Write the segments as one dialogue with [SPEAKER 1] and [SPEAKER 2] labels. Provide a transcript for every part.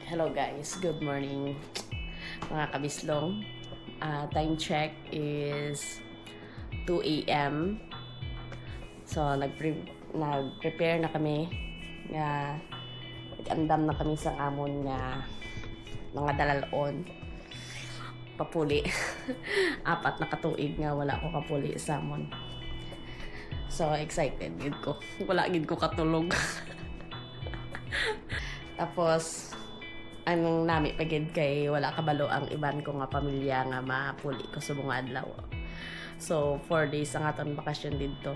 [SPEAKER 1] Hello guys, good morning mga kabislong. Time check is 2 a.m. So nag-prepare na kami nga nag-andam na kami sa amon nga mga dalalon papuli. Apat na katuig nga wala ko kapuli sa amon. So excited gid ko. Wala gid ko katulog. Tapos anong nami pagid kay wala kabalo ang iban ko nga pamilya nga mapuli ko sa mga adlaw. So 4 days ang aton bakasyon dito.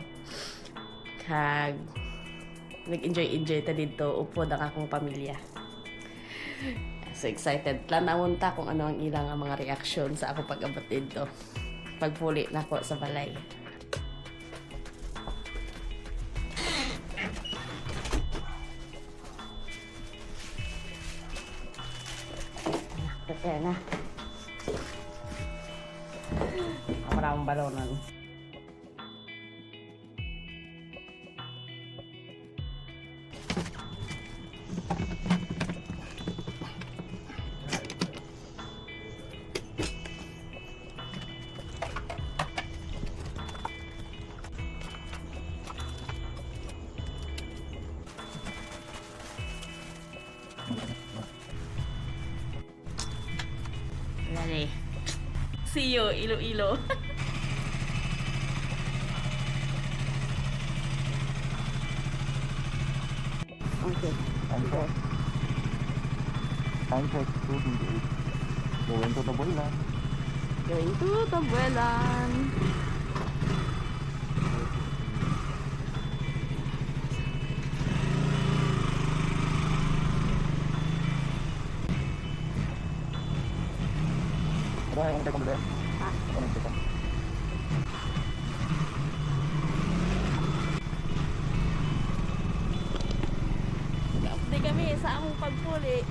[SPEAKER 1] Kag nag-enjoy ta dito upod ang akong pamilya. So excited. Planawon ta kung ano ang ilang mga reaksyon sa ako pag-abot dito. Pagpuli na ko sa balay. Prepare na. Maraming balonan. Ready. See you, Iloilo. Okay.
[SPEAKER 2] Time check 2:08. Going to Tabuelan.
[SPEAKER 1] Going to Tabuelan.
[SPEAKER 2] Ano yung check mo ba? Ano yung check mo?
[SPEAKER 1] Update kami sa among pagpuli.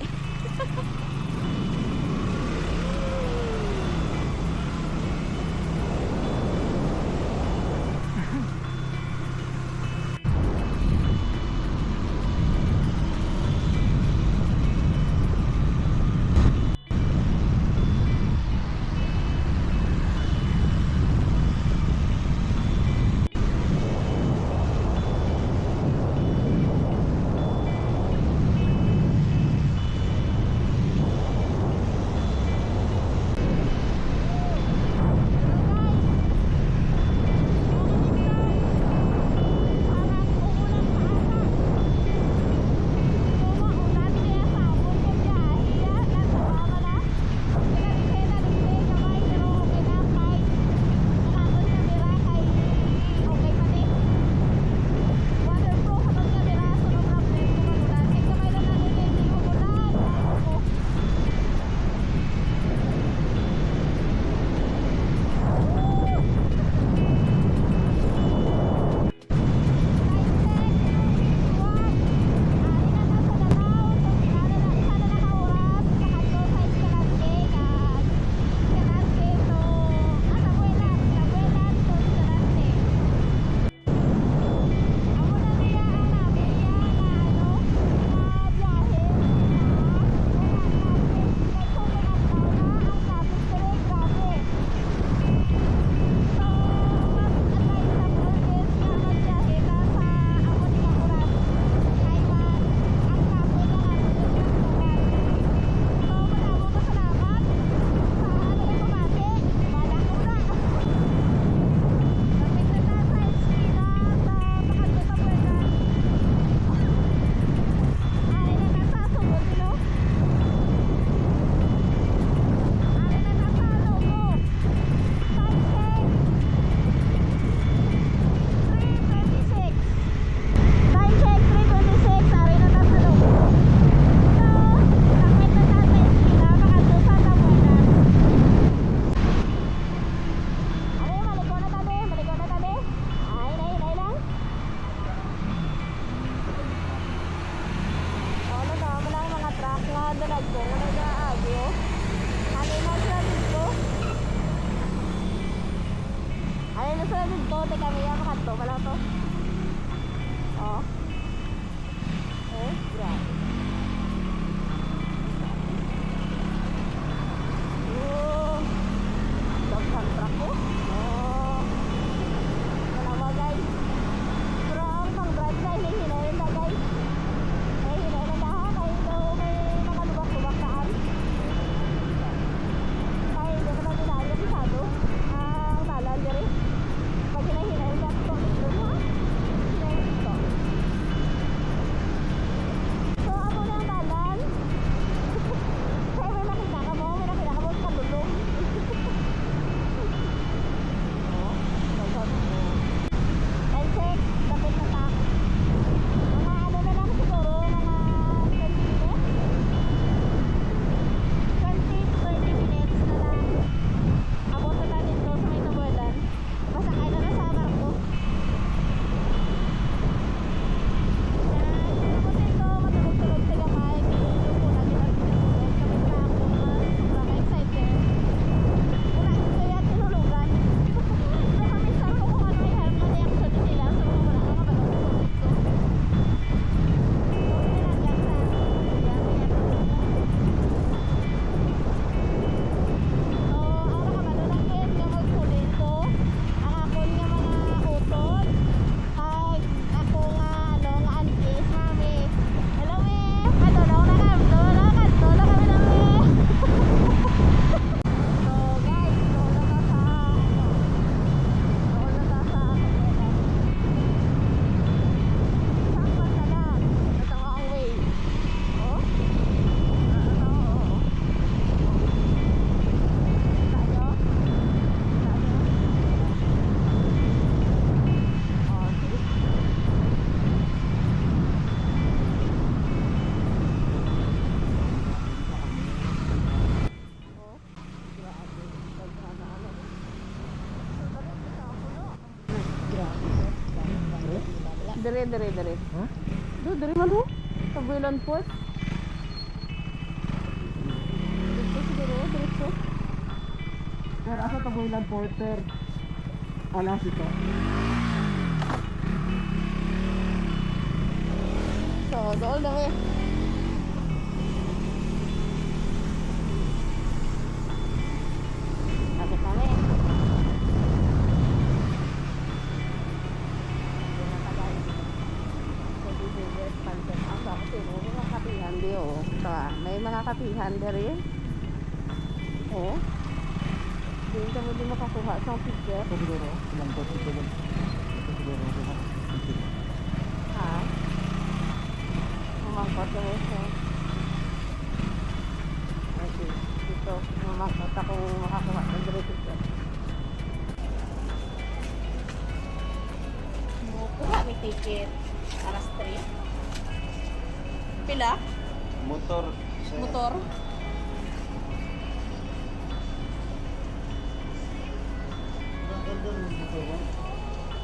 [SPEAKER 1] Oh. Oh, grabe. Dire.
[SPEAKER 2] Ha?
[SPEAKER 1] Dire man ho. Tabulan Port. Dito siguro, diretso.
[SPEAKER 2] Sir, asa Tabulan Porter? Alas ito.
[SPEAKER 1] So, doon lang eh. Lapit kami. Doon na tagal. So, dito yung expansion. Ang sa kasi, may mga kapihan di oh. So, may mga kapihan di rin. Oh. Doon ka mo din makakuha sa picture.
[SPEAKER 2] Ito siguro. Ilang po ito ba? Ito siguro.
[SPEAKER 1] Ha? Mamangkot ka mo siya. Okay. Dito, mamangkot akong makakuha ng diretso. Kuha may ticket. Aras 3. Pila?
[SPEAKER 2] Motor.
[SPEAKER 1] Motor?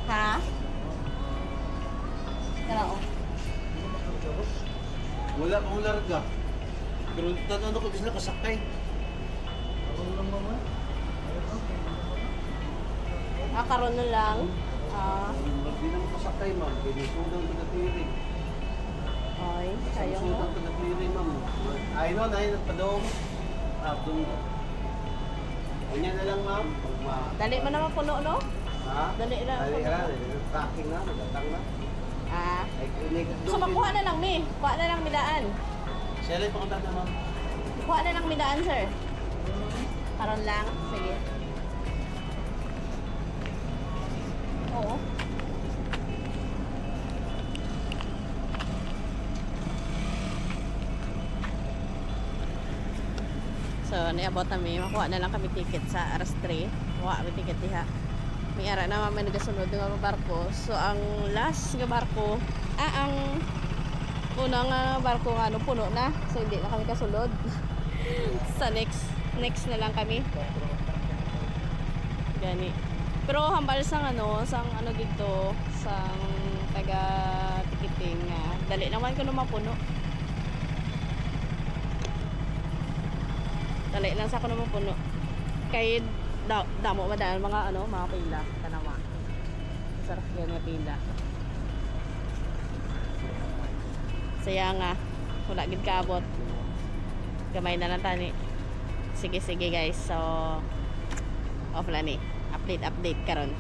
[SPEAKER 1] Ha? Karao.
[SPEAKER 3] Wala akong larga. Pero tatanda ko sila kasakay.
[SPEAKER 1] Karon na lang.
[SPEAKER 3] Hindi naman kasakay, ma'am. Pinusudang ko na tiring.
[SPEAKER 1] Ay, sayang mo.
[SPEAKER 3] Pinusudang ko na tiring, ma'am. Ay, no, ay, nagpadong. Doon. Kanya na lang, ma'am.
[SPEAKER 1] Dali mo naman puno, no?
[SPEAKER 3] Ha?
[SPEAKER 1] Dali lang.
[SPEAKER 3] Dali lang. Tracking na, nagatang na. Ay,
[SPEAKER 1] So, makuha na lang, mi. Kuha na lang midaan.
[SPEAKER 3] Sila yung pangatag na, ma'am.
[SPEAKER 1] Kuha na lang midaan, sir. Karon lang. Sige. Oo. So, niabot kami. Makuha na lang kami ticket sa Aras 3. Makuha kami ticket diha. May ara na may nagasunod nga barko. So, ang last nga barko, ang unang barko nga no, puno na. So, hindi na kami kasulod. Sa next na lang kami. Gani. Pero hambal sang sang dito, sang taga ticketing nga. Dali naman ko na mapuno. Dali lang sa ko na mapuno. Kay damo ba dahil mga mga pila kanama. Sarap yan nga pila. Saya nga wala gid kaabot. Gamay na lang tani. Sige guys. So off lang ni. Update karon.